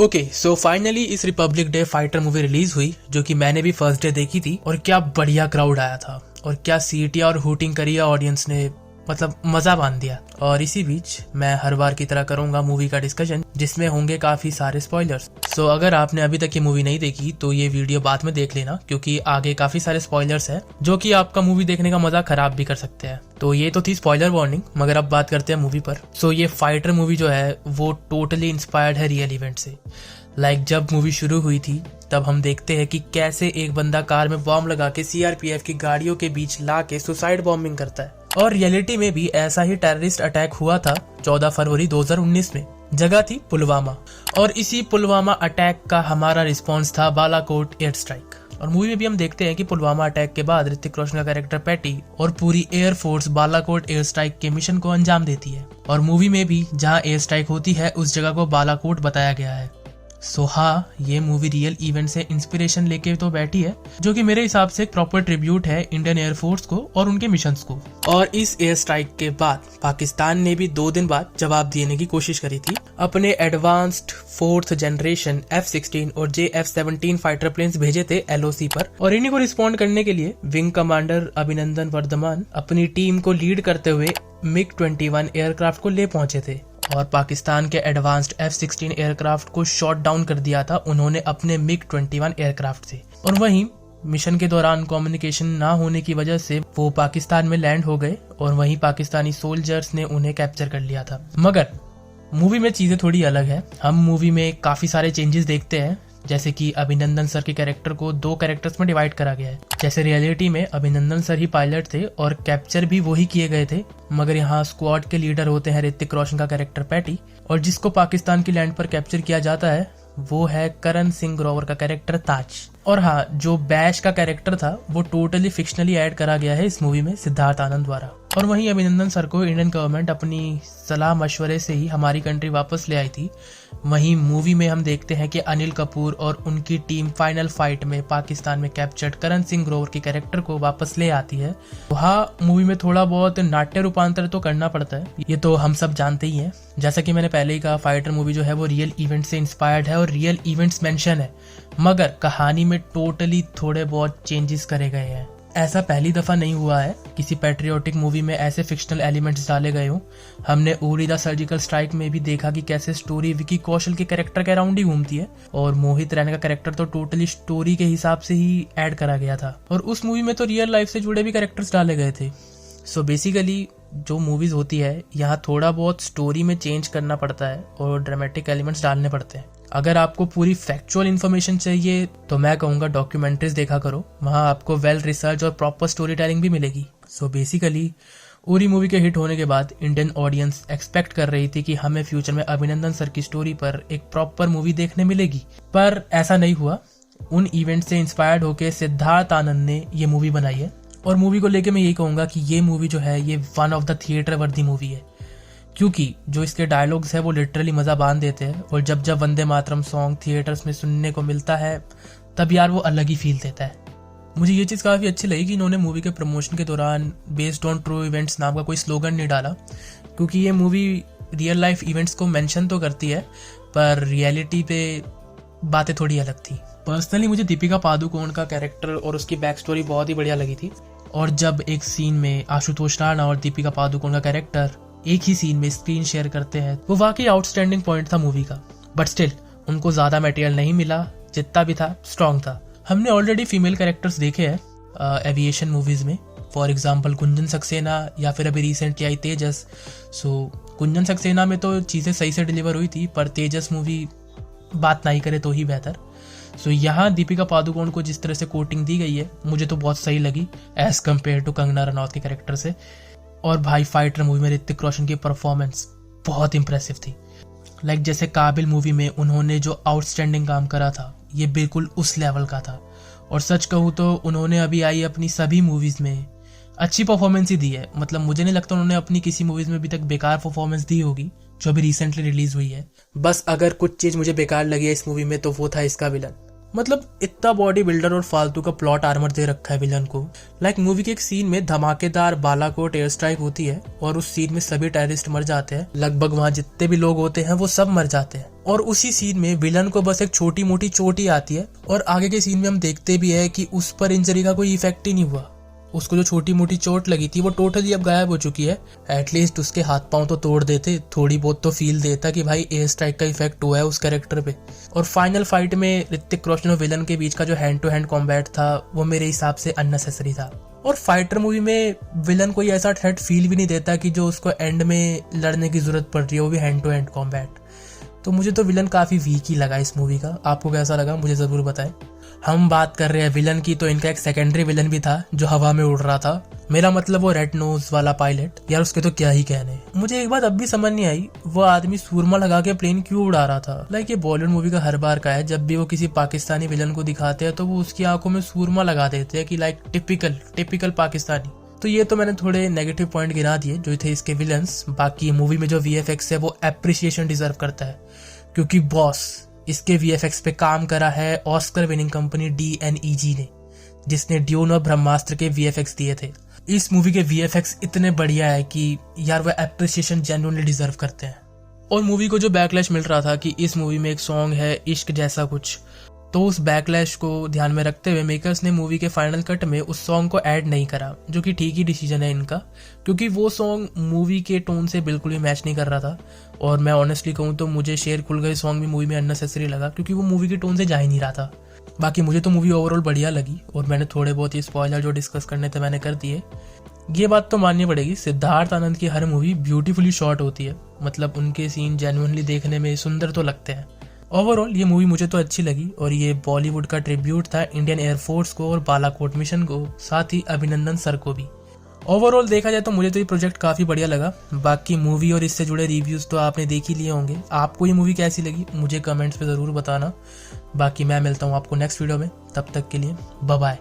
Okay so finally इस Republic day fighter movie release हुई, जो कि मैंने भी फर्स्ट डे देखी थी। और क्या बढ़िया क्राउड आया था और क्या सीटियां और हूटिंग करी ऑडियंस ने, मतलब मजा बांध दिया। और इसी बीच मैं हर बार की तरह करूंगा मूवी का डिस्कशन, जिसमें होंगे काफी सारे स्पॉयलर्स। सो अगर आपने अभी तक ये मूवी नहीं देखी तो ये वीडियो बाद में देख लेना, क्योंकि आगे काफी सारे स्पॉयलर्स हैं जो कि आपका मूवी देखने का मजा खराब भी कर सकते हैं। तो ये तो थी स्पॉइलर वार्निंग, मगर अब बात करते हैं मूवी पर। सो ये फाइटर मूवी जो है वो टोटली इंस्पायर्ड है रियल इवेंट से। जब मूवी शुरू हुई थी तब हम देखते हैं कि कैसे एक बंदा कार में बॉम्ब लगा के सीआरपीएफ की गाड़ियों के बीच ला के सुसाइड बॉम्बिंग करता है। और रियलिटी में भी ऐसा ही टेररिस्ट अटैक हुआ था 14 फरवरी 2019 में। जगह थी पुलवामा, और इसी पुलवामा अटैक का हमारा रिस्पॉन्स था बालाकोट एयर स्ट्राइक। और मूवी में भी हम देखते हैं कि पुलवामा अटैक के बाद ऋतिक रोशन का कैरेक्टर पैटी और पूरी air force Balakot air strike के मिशन को अंजाम देती है। और मूवी में भी जहां एयर स्ट्राइक होती है उस जगह को बालाकोट बताया गया है। सो हाँ, ये मूवी रियल इवेंट से इंस्पिरेशन लेके तो बैठी है, जो कि मेरे हिसाब से एक प्रॉपर ट्रिब्यूट है इंडियन एयरफोर्स को और उनके मिशंस को। और इस एयर स्ट्राइक के बाद पाकिस्तान ने भी 2 दिन बाद जवाब देने की कोशिश करी थी। अपने एडवांस्ड 4th जनरेशन F-16 और JF-17 फाइटर प्लेन्स भेजे थे LOC पर, और इन्हीं को रिस्पॉन्ड करने के लिए विंग कमांडर अभिनंदन वर्धमान अपनी टीम को लीड करते हुए MiG-21 एयरक्राफ्ट को ले पहुंचे थे। और पाकिस्तान के एडवांस्ड F-16 एयरक्राफ्ट को शॉट डाउन कर दिया था उन्होंने अपने MiG-21 एयरक्राफ्ट से। और वहीं मिशन के दौरान कम्युनिकेशन ना होने की वजह से वो पाकिस्तान में लैंड हो गए, और वहीं पाकिस्तानी सोल्जर्स ने उन्हें कैप्चर कर लिया था। मगर मूवी में चीजें थोड़ी अलग है। हम मूवी में काफी सारे चेंजेस देखते हैं, जैसे कि अभिनंदन सर के कैरेक्टर को 2 कैरेक्टर्स में डिवाइड करा गया है। जैसे रियलिटी में अभिनंदन सर ही पायलट थे और कैप्चर भी वही किए गए थे, मगर यहाँ स्क्वाड के लीडर होते हैं ऋतिक रोशन का कैरेक्टर पैटी, और जिसको पाकिस्तान की लैंड पर कैप्चर किया जाता है वो है करण सिंह ग्रोवर का कैरेक्टर ताज। और हाँ, जो बैश का कैरेक्टर था वो टोटली फिक्शनली ऐड करा गया है इस मूवी में सिद्धार्थ आनंद द्वारा। और वहीं अभिनंदन सर को इंडियन गवर्नमेंट अपनी सलाह मशवरे से ही हमारी कंट्री वापस ले आई थी। वहीं मूवी में हम देखते हैं कि अनिल कपूर और उनकी टीम फाइनल फाइट में पाकिस्तान में कैप्चर्ड करण सिंह ग्रोवर के कैरेक्टर को वापस ले आती है। हाँ, मूवी में थोड़ा बहुत नाट्य रूपांतर तो करना पड़ता है, ये तो हम सब जानते ही हैं। जैसा कि मैंने पहले ही कहा, फाइटर मूवी जो है वो रियल इवेंट से इंस्पायर्ड है और रियल इवेंट्स मेंशन है, मगर कहानी में टोटली थोड़े बहुत चेंजेस करे गए हैं। ऐसा पहली दफा नहीं हुआ है किसी पैट्रियोटिक मूवी में ऐसे फिक्शनल एलिमेंट्स डाले गए हों। हमने उरी द सर्जिकल स्ट्राइक में भी देखा कि कैसे स्टोरी विकी कौशल के कैरेक्टर के अराउंड ही घूमती है, और मोहित रैना का कैरेक्टर तो टोटली स्टोरी के हिसाब से ही ऐड करा गया था। और उस मूवी में तो रियल लाइफ से जुड़े भी कैरेक्टर्स डाले गए थे। सो बेसिकली जो मूवीज होती है यहाँ थोड़ा बहुत स्टोरी में चेंज करना पड़ता है और ड्रामेटिक एलिमेंट्स डालने पड़ते हैं। अगर आपको पूरी फैक्चुअल इन्फॉर्मेशन चाहिए तो मैं कहूँगा डॉक्यूमेंट्रीज देखा करो, वहाँ आपको वेल रिसर्च और प्रॉपर स्टोरी टेलिंग भी मिलेगी। सो बेसिकली उरी मूवी के हिट होने के बाद इंडियन ऑडियंस एक्सपेक्ट कर रही थी कि हमें फ्यूचर में अभिनंदन सर की स्टोरी पर एक प्रॉपर मूवी देखने मिलेगी, पर ऐसा नहीं हुआ। उन इवेंट से इंस्पायर्ड होकर सिद्धार्थ आनंद ने ये मूवी बनाई है। और मूवी को लेके मैं यही कहूँगा कि ये मूवी जो है ये वन ऑफ द थिएटर वर्दी मूवी है, क्योंकि जो इसके डायलॉग्स है वो लिटरली मजा बांध देते हैं। और जब जब वंदे मातरम सॉन्ग थिएटर्स में सुनने को मिलता है तब यार वो अलग ही फील देता है। मुझे ये चीज़ काफ़ी अच्छी लगी कि इन्होंने मूवी के प्रमोशन के दौरान बेस्ड ऑन ट्रू इवेंट्स नाम का कोई स्लोगन नहीं डाला, क्योंकि ये मूवी रियल लाइफ इवेंट्स को मेंशन तो करती है पर रियलिटी पे बातें थोड़ी अलग थी। पर्सनली मुझे दीपिका पादुकोण का कैरेक्टर और उसकी बैक स्टोरी बहुत ही बढ़िया लगी थी। और जब एक सीन में आशुतोष राणा और दीपिका पादुकोण का कैरेक्टर एक ही सीन में स्क्रीन शेयर करते हैं, वो वाकई आउटस्टैंडिंग पॉइंट था मूवी का। बट स्टिल उनको ज्यादा मटेरियल नहीं मिला, जितना भी था स्ट्रॉन्ग था। हमने ऑलरेडी फीमेल कैरेक्टर्स देखे हैं एविएशन मूवीज में, फॉर एग्जांपल गुंजन सक्सेना या फिर अभी रिसेंटली आई तेजस। सो गुंजन सक्सेना में तो चीज़ें सही से डिलीवर हुई थी, पर तेजस मूवी बात नहीं करे तो ही बेहतर। सो यहाँ दीपिका पादुकोण को जिस तरह से कोटिंग दी गई है मुझे तो बहुत सही लगी as compare to Kangana Ranaut के कैरेक्टर से। और भाई फाइटर मूवी में ऋतिक रोशन की परफॉर्मेंस बहुत इंप्रेसिव थी। जैसे काबिल मूवी में उन्होंने जो आउटस्टैंडिंग काम करा था ये बिल्कुल उस लेवल का था। और सच कहूँ तो उन्होंने अभी आई अपनी सभी मूवीज में अच्छी परफॉर्मेंस ही दी है। मतलब मुझे नहीं लगता उन्होंने अपनी किसी मूवीज में अभी तक बेकार परफॉर्मेंस दी होगी जो अभी रिसेंटली रिलीज हुई है। बस अगर कुछ चीज मुझे बेकार लगी है इस मूवी में तो वो था इसका विलन। मतलब इतना बॉडी बिल्डर और फालतू का प्लॉट आर्मर दे रखा है विलन को। लाइक मूवी के एक सीन में धमाकेदार बालाकोट एयर स्ट्राइक होती है और उस सीन में सभी टेररिस्ट मर जाते हैं, लगभग वहां जितने भी लोग होते हैं वो सब मर जाते हैं। और उसी सीन में विलन को बस एक छोटी मोटी चोट ही आती है और आगे के सीन में हम देखते भी है कि उस पर इंजरी का कोई इफेक्ट ही नहीं हुआ। उसको जो छोटी मोटी चोट लगी थी वो टोटली अब गायब हो चुकी है। एटलीस्ट उसके हाथ पांव तो तोड़ देते, थोड़ी बहुत तो फील देता कि भाई एयर स्ट्राइक का इफेक्ट हुआ है उस कैरेक्टर पे। और फाइनल फाइट में ऋतिक रोशन और विलन के बीच का जो हैंड टू हैंड कॉम्बैट था वो मेरे हिसाब से अननेसेसरी था। और फाइटर मूवी में विलन कोई ऐसा थ्रेट फील भी नहीं देता कि जो उसको एंड में लड़ने की जरूरत पड़ रही है, वो भी हैंड टू हैंड कॉम्बैट। तो मुझे तो विलन काफी वीक ही लगा इस मूवी का। आपको कैसा लगा मुझे जरूर बताएं। हम बात कर रहे हैं विलन की, तो इनका एक सेकेंडरी विलन भी था जो हवा में उड़ रहा था। मेरा मतलब वो रेड नोज वाला पायलट, यार उसके तो क्या ही कहने। मुझे एक बात अब भी समझ नहीं आई, वो आदमी सूरमा लगा के प्लेन क्यों उड़ा रहा था। लाइक ये बॉलीवुड मूवी का हर बार का है, जब भी वो किसी पाकिस्तानी विलन को दिखाते हैं तो वो उसकी आंखों में सूरमा लगा देते हैं कि लाइक टिपिकल पाकिस्तानी। तो ये तो मैंने थोड़े नेगेटिव पॉइंट गिना दिए जो थे इसके विलन्स। बाकी मूवी में जो VFX है वो एप्रिसिएशन डिजर्व करता है, क्योंकि बॉस इसके VFX पे काम करा है ऑस्कर विनिंग कंपनी DNEG ने, जिसने ड्यून और ब्रह्मास्त्र के VFX दिए थे। इस मूवी के VFX इतने बढ़िया है कि यार वो एप्रिसिएशन जेन्युइनली डिजर्व करते हैं। और मूवी को जो बैकलैश मिल रहा था कि इस मूवी में एक सॉन्ग है इश्क जैसा कुछ, तो उस बैकलैश को ध्यान में रखते हुए मेकर्स ने मूवी के फाइनल कट में उस सॉन्ग को ऐड नहीं करा, जो कि ठीक ही डिसीजन है इनका, क्योंकि वो सॉन्ग मूवी के टोन से बिल्कुल भी मैच नहीं कर रहा था। और मैं ऑनेस्टली कहूँ तो मुझे शेर खुल गए सॉन्ग भी मूवी में अननेसेसरी लगा, क्योंकि वो मूवी के टोन से जा ही नहीं रहा था। बाकी मुझे तो मूवी ओवरऑल बढ़िया लगी और मैंने थोड़े बहुत ही स्पॉइलर जो डिस्कस करने थे मैंने कर दिए। ये बात तो माननी पड़ेगी, सिद्धार्थ आनंद की हर मूवी ब्यूटीफुली शॉट होती है, मतलब उनके सीन जेन्युइनली देखने में सुंदर तो लगते हैं। ओवरऑल ये मूवी मुझे तो अच्छी लगी और ये बॉलीवुड का ट्रिब्यूट था इंडियन एयरफोर्स को और बालाकोट मिशन को, साथ ही अभिनंदन सर को भी। ओवरऑल देखा जाए तो मुझे तो ये प्रोजेक्ट काफी बढ़िया लगा। बाकी मूवी और इससे जुड़े रिव्यूज तो आपने देख ही लिए होंगे। आपको ये मूवी कैसी लगी मुझे कमेंट्स पे जरूर बताना। बाकी मैं मिलता हूँ आपको नेक्स्ट वीडियो में, तब तक के लिए बाय बाय।